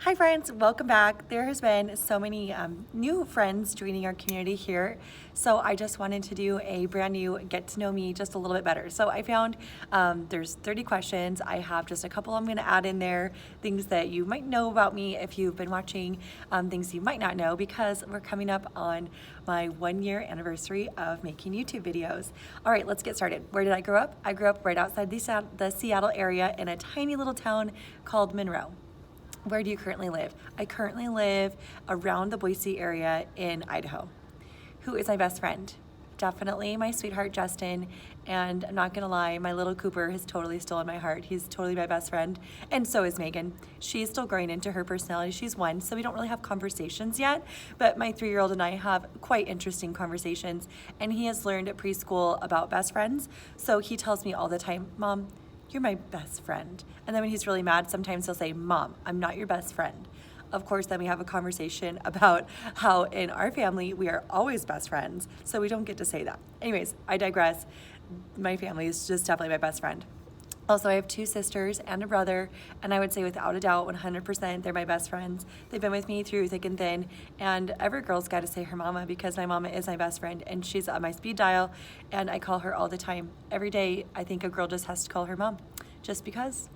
Hi friends, welcome back. There has been so many new friends joining our community here, so I just wanted to do a brand new get to know me just a little bit better. So I found there's 30 questions. I have just a couple I'm going to add in there, things that you might know about me if you've been watching, things you might not know, because we're coming up on my 1-year anniversary of making YouTube videos. All right, let's get started. Where did I grow up? I grew up right outside the Seattle area in a tiny little town called Monroe. Where do you currently live? I currently live around the Boise area in Idaho. Who is my best friend? Definitely my sweetheart, Justin. And I'm not gonna lie, my little Cooper is totally still in my heart. He's totally my best friend. And so is Megan. She's still growing into her personality. She's 1, so we don't really have conversations yet, but my 3-year-old and I have quite interesting conversations. And he has learned at preschool about best friends. So he tells me all the time, Mom, you're my best friend. And then when he's really mad, sometimes he'll say, Mom, I'm not your best friend. Of course, then we have a conversation about how in our family, we are always best friends. So we don't get to say that. Anyways, I digress. My family is just definitely my best friend. Also, I have 2 sisters and a brother, and I would say without a doubt, 100%, they're my best friends. They've been with me through thick and thin, and every girl's got to say her mama, because my mama is my best friend, and she's on my speed dial, and I call her all the time. Every day, I think a girl just has to call her mom, just because.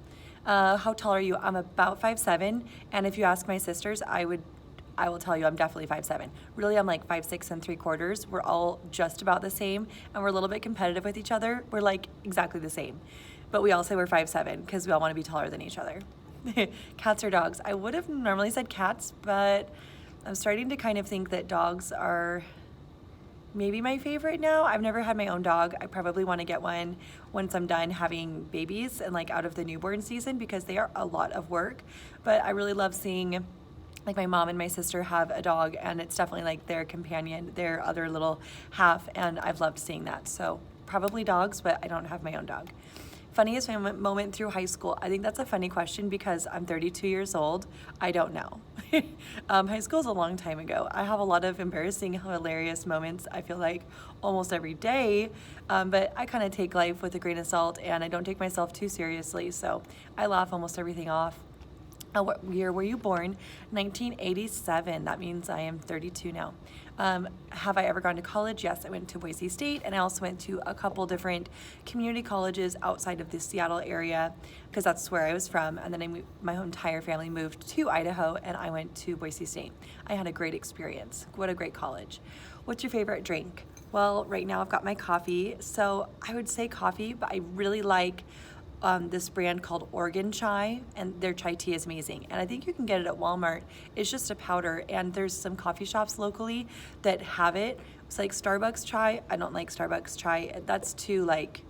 How tall are you? I'm about 5'7", and if you ask my sisters, I will tell you I'm definitely 5'7". Really, I'm like 5'6" and 3/4. We're all just about the same, and we're a little bit competitive with each other. We're like exactly the same. But we all say we're 5'7" because we all want to be taller than each other. Cats or dogs? I would have normally said cats, but I'm starting to kind of think that dogs are maybe my favorite now. I've never had my own dog. I probably want to get one once I'm done having babies and like out of the newborn season, because they are a lot of work. But I really love seeing like my mom and my sister have a dog, and it's definitely like their companion, their other little half, and I've loved seeing that. So probably dogs, but I don't have my own dog. Funniest moment through high school? I think that's a funny question because I'm 32 years old. I don't know. High school is a long time ago. I have a lot of embarrassing, hilarious moments, I feel like almost every day, but I kind of take life with a grain of salt, and I don't take myself too seriously, so I laugh almost everything off. What year were you born? 1987. That means I am 32 now. Have I ever gone to college? Yes, I went to Boise State, and I also went to a couple different community colleges outside of the Seattle area, because that's where I was from. And then my entire family moved to Idaho, and I went to Boise State. I had a great experience. What a great college. What's your favorite drink? Well, right now I've got my coffee, so I would say coffee, but I really like this brand called Oregon Chai, and their chai tea is amazing. And I think you can get it at Walmart. It's just a powder, and there's some coffee shops locally that have it. It's like Starbucks chai. I don't like Starbucks chai. That's too like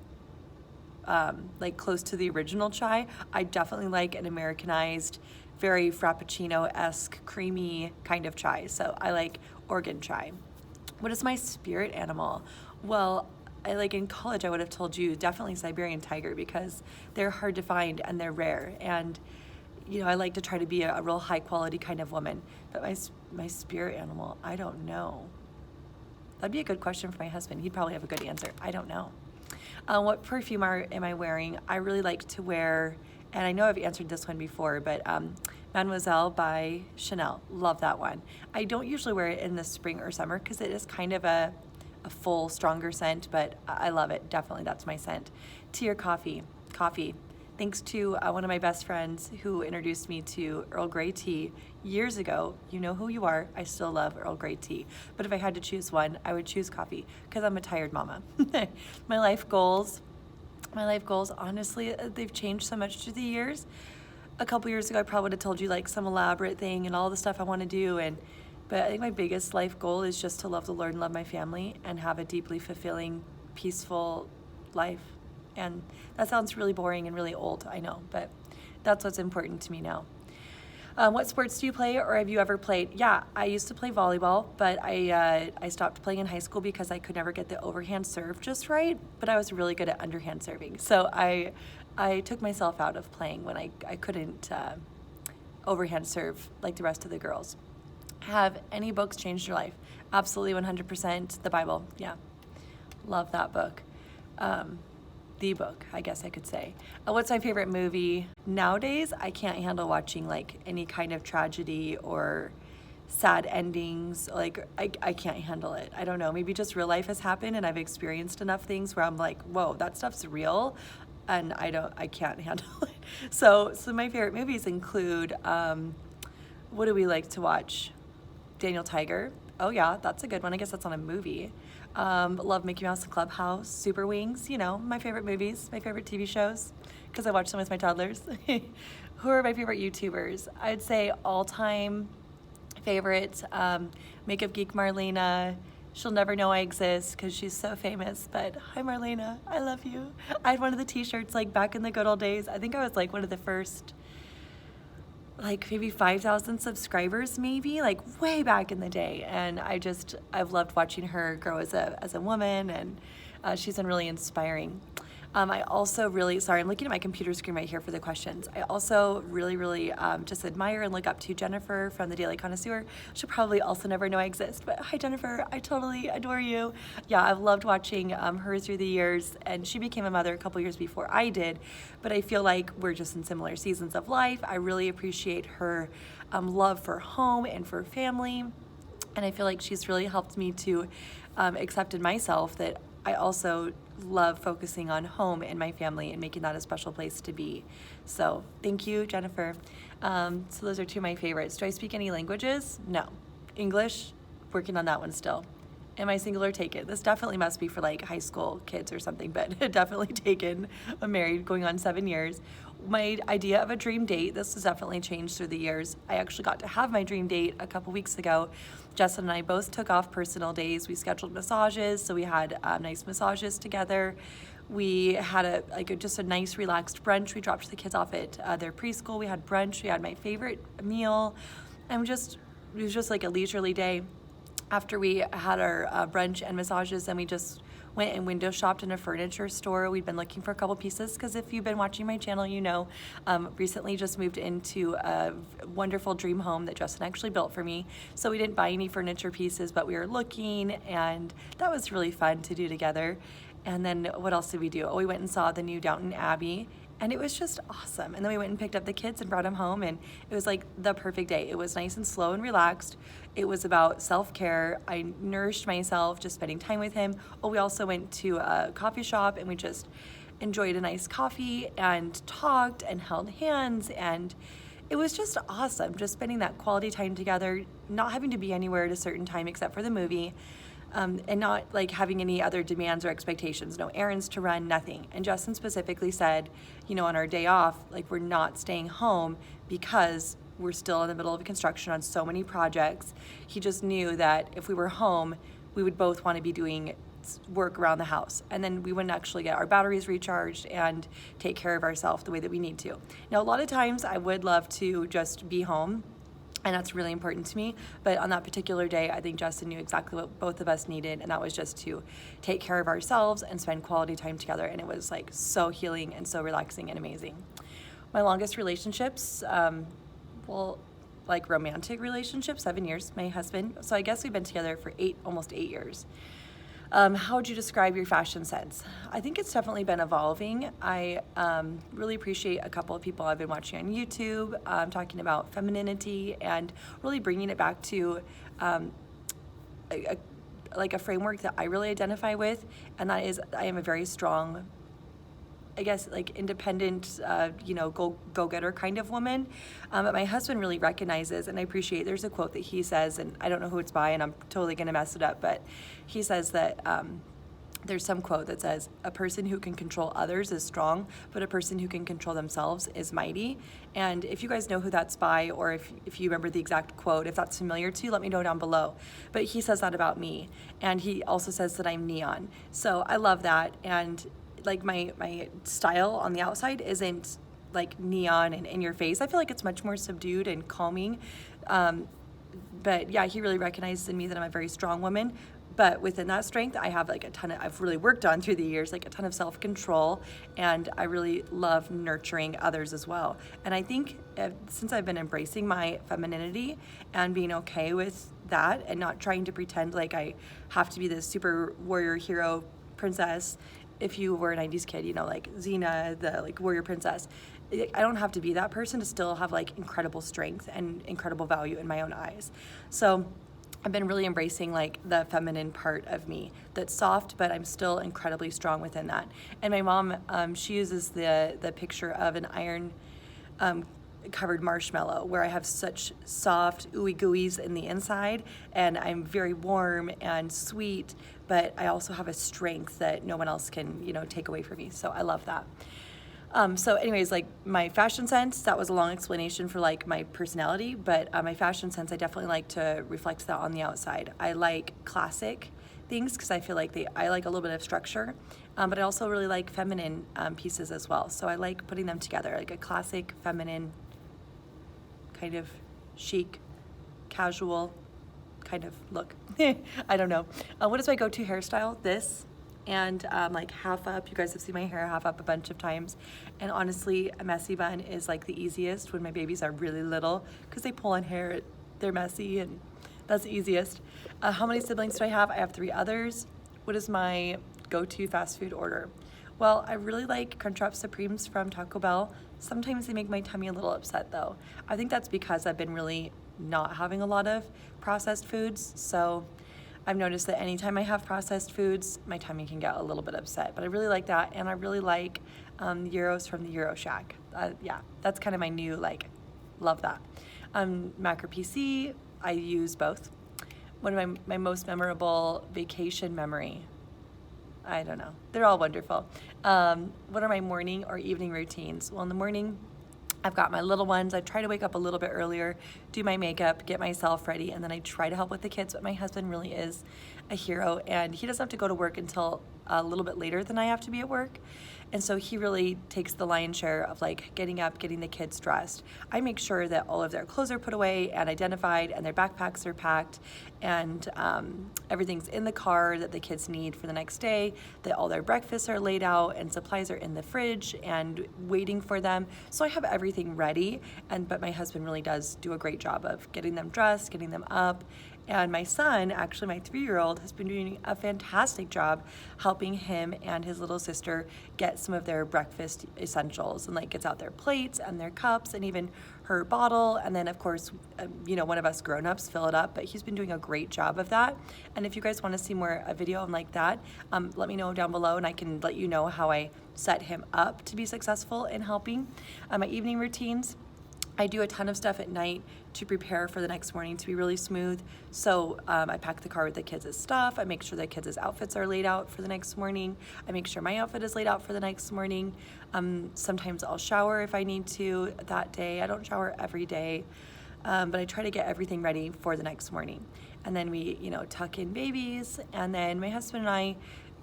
close to the original chai. I definitely like an Americanized, very Frappuccino-esque, creamy kind of chai. So I like Oregon Chai. What is my spirit animal? Well, in college, I would have told you definitely Siberian tiger, because they're hard to find and they're rare. And, you know, I like to try to be a real high quality kind of woman. But my spirit animal, I don't know. That'd be a good question for my husband. He'd probably have a good answer. I don't know. What perfume am I wearing? I really like to wear, and I know I've answered this one before, but Mademoiselle by Chanel. Love that one. I don't usually wear it in the spring or summer because it is kind of a full, stronger scent, but I love it. Definitely, that's my scent. Tea or coffee? Coffee. Thanks to one of my best friends who introduced me to Earl Grey tea years ago. You know who you are. I still love Earl Grey tea. But if I had to choose one, I would choose coffee, because I'm a tired mama. My life goals, honestly, they've changed so much through the years. A couple years ago, I probably would have told you like some elaborate thing and all the stuff I want to do, but I think my biggest life goal is just to love the Lord and love my family and have a deeply fulfilling, peaceful life. And that sounds really boring and really old, I know, but that's what's important to me now. What sports do you play, or have you ever played? Yeah, I used to play volleyball, but I stopped playing in high school because I could never get the overhand serve just right, but I was really good at underhand serving. So I took myself out of playing when I couldn't overhand serve like the rest of the girls. Have any books changed your life? Absolutely, 100%. The Bible, yeah. Love that book. the book, I guess I could say. What's my favorite movie? Nowadays, I can't handle watching like any kind of tragedy or sad endings. Like I can't handle it. I don't know, maybe just real life has happened and I've experienced enough things where I'm like, whoa, that stuff's real, and I can't handle it. So my favorite movies include, what do we like to watch? Daniel Tiger. Oh yeah, that's a good one. I guess that's on a movie. Love Mickey Mouse and Clubhouse, Super Wings, you know, my favorite movies, my favorite TV shows, because I watch them with my toddlers. Who are my favorite YouTubers? I'd say all-time favorite, Makeup Geek Marlena. She'll never know I exist because she's so famous, but hi Marlena, I love you. I had one of the t-shirts like back in the good old days. I think I was like one of the first, like maybe 5,000 subscribers, maybe like way back in the day. And I've loved watching her grow as a woman, and she's been really inspiring. I also really, sorry, I'm looking at my computer screen right here for the questions. I also really just admire and look up to Jennifer from the Daily Connoisseur. She'll probably also never know I exist, but hi Jennifer, I totally adore you. Yeah, I've loved watching her through the years, and she became a mother a couple years before I did, but I feel like we're just in similar seasons of life. I really appreciate her love for home and for family, and I feel like she's really helped me to accept in myself that I also love focusing on home and my family and making that a special place to be. So thank you, Jennifer. So those are two of my favorites. Do I speak any languages? No. English, working on that one still. Am I single or taken? This definitely must be for like high school kids or something, but definitely taken. I'm married, going on 7 years. My idea of a dream date, this has definitely changed through the years. I actually got to have my dream date a couple weeks ago. Justin and I both took off personal days. We scheduled massages, so we had nice massages together. We had just a nice relaxed brunch. We dropped the kids off at their preschool. We had brunch. We had my favorite meal, and it was just like a leisurely day. After we had our brunch and massages, then we just went and window shopped in a furniture store. We'd been looking for a couple pieces because if you've been watching my channel, you know, recently just moved into a wonderful dream home that Justin actually built for me. So we didn't buy any furniture pieces, but we were looking, and that was really fun to do together. And then what else did we do? Oh, we went and saw the new Downton Abbey, and it was just awesome. And then we went and picked up the kids and brought them home, and it was like the perfect day. It was nice and slow and relaxed. It was about self-care. I nourished myself just spending time with him. Oh, we also went to a coffee shop, and we just enjoyed a nice coffee and talked and held hands, and it was just awesome, just spending that quality time together, not having to be anywhere at a certain time except for the movie. And not like having any other demands or expectations, no errands to run, nothing. And Justin specifically said, you know, on our day off, like we're not staying home because we're still in the middle of construction on so many projects. He just knew that if we were home, we would both want to be doing work around the house, and then we wouldn't actually get our batteries recharged and take care of ourselves the way that we need to. Now, a lot of times I would love to just be home, and that's really important to me. But on that particular day, I think Justin knew exactly what both of us needed, and that was just to take care of ourselves and spend quality time together. And it was like so healing and so relaxing and amazing. My longest relationships, like romantic relationships, 7 years, my husband. So I guess we've been together for almost 8 years. How would you describe your fashion sense? I think it's definitely been evolving. I really appreciate a couple of people I've been watching on YouTube talking about femininity and really bringing it back to a framework that I really identify with, and that is I am a very strong, I guess, like independent, go-getter kind of woman. But my husband really recognizes, and I appreciate, there's a quote that he says, and I don't know who it's by, and I'm totally gonna mess it up, but he says that there's some quote that says, a person who can control others is strong, but a person who can control themselves is mighty. And if you guys know who that's by, or if you remember the exact quote, if that's familiar to you, let me know down below. But he says that about me. And he also says that I'm neon. So I love that. And like my style on the outside isn't like neon and in your face. I feel like it's much more subdued and calming. But yeah, he really recognizes in me that I'm a very strong woman. But within that strength, I have like I've really worked on through the years, like a ton of self-control, and I really love nurturing others as well. And I think since I've been embracing my femininity and being okay with that and not trying to pretend like I have to be this super warrior hero princess, if you were a 90s kid, you know, like Xena, the like warrior princess, I don't have to be that person to still have like incredible strength and incredible value in my own eyes. So I've been really embracing like the feminine part of me that's soft, but I'm still incredibly strong within that. And my mom, she uses the picture of an iron covered marshmallow where I have such soft ooey gooeys in the inside, and I'm very warm and sweet, but I also have a strength that no one else can, you know, take away from me. So I love that. So anyways, like my fashion sense, that was a long explanation for like my personality, but my fashion sense, I definitely like to reflect that on the outside. I like classic things because I feel like I like a little bit of structure, but I also really like feminine pieces as well. So I like putting them together, like a classic, feminine, kind of chic, casual kind of look. I don't know. What is my go-to hairstyle? This. And like half up. You guys have seen my hair half up a bunch of times, and honestly a messy bun is like the easiest when my babies are really little because they pull on hair, they're messy, and that's the easiest. How many siblings do I have? I have 3 others. What is my go-to fast food order? Well, I really like Crunchwrap Supremes from Taco Bell. Sometimes they make my tummy a little upset though. I think that's because I've been really not having a lot of processed foods, so I've noticed that anytime I have processed foods, my tummy can get a little bit upset, but I really like that, and I really like gyros from the Gyro Shack. Yeah, that's kind of my new, like, love that. Mac or PC, I use both. One of my most memorable vacation memory, I don't know. They're all wonderful. What are my morning or evening routines? Well, in the morning, I've got my little ones. I try to wake up a little bit earlier, do my makeup, get myself ready, and then I try to help with the kids, but my husband really is a hero, and he doesn't have to go to work until a little bit later than I have to be at work. And so he really takes the lion's share of like getting up, getting the kids dressed. I make sure that all of their clothes are put away and identified, and their backpacks are packed, and everything's in the car that the kids need for the next day, that all their breakfasts are laid out and supplies are in the fridge and waiting for them. So I have everything ready, but my husband really does do a great job of getting them dressed, getting them up. And my son, actually my 3-year-old, has been doing a fantastic job helping him and his little sister get some of their breakfast essentials, and like gets out their plates and their cups and even her bottle. And then of course, you know, one of us grown-ups fill it up, but he's been doing a great job of that. And if you guys want to see more a video on like that, let me know down below and I can let you know how I set him up to be successful in helping. My evening routines, I do a ton of stuff at night to prepare for the next morning to be really smooth. So I pack the car with the kids' stuff. I make sure the kids' outfits are laid out for the next morning. I make sure my outfit is laid out for the next morning. Sometimes I'll shower if I need to that day. I don't shower every day, but I try to get everything ready for the next morning. And then we, you know, tuck in babies. And then my husband and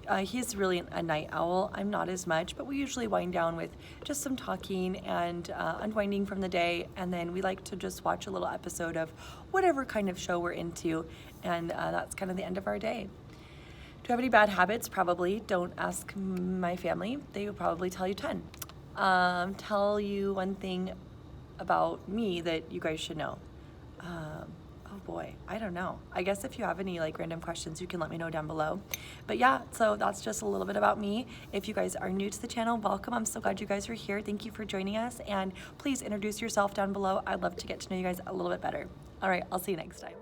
I, he's really a night owl. I'm not as much, but we usually wind down with just some talking and unwinding from the day, and then we like to just watch a little episode of whatever kind of show we're into, and that's kind of the end of our day. Do I have any bad habits? Probably. Don't ask my family. They would probably tell you 10. Tell you one thing about me that you guys should know. Oh boy, I don't know. I guess if you have any like random questions, you can let me know down below. But yeah, so that's just a little bit about me. If you guys are new to the channel, welcome. I'm so glad you guys are here. Thank you for joining us, and please introduce yourself down below. I'd love to get to know you guys a little bit better. All right, I'll see you next time.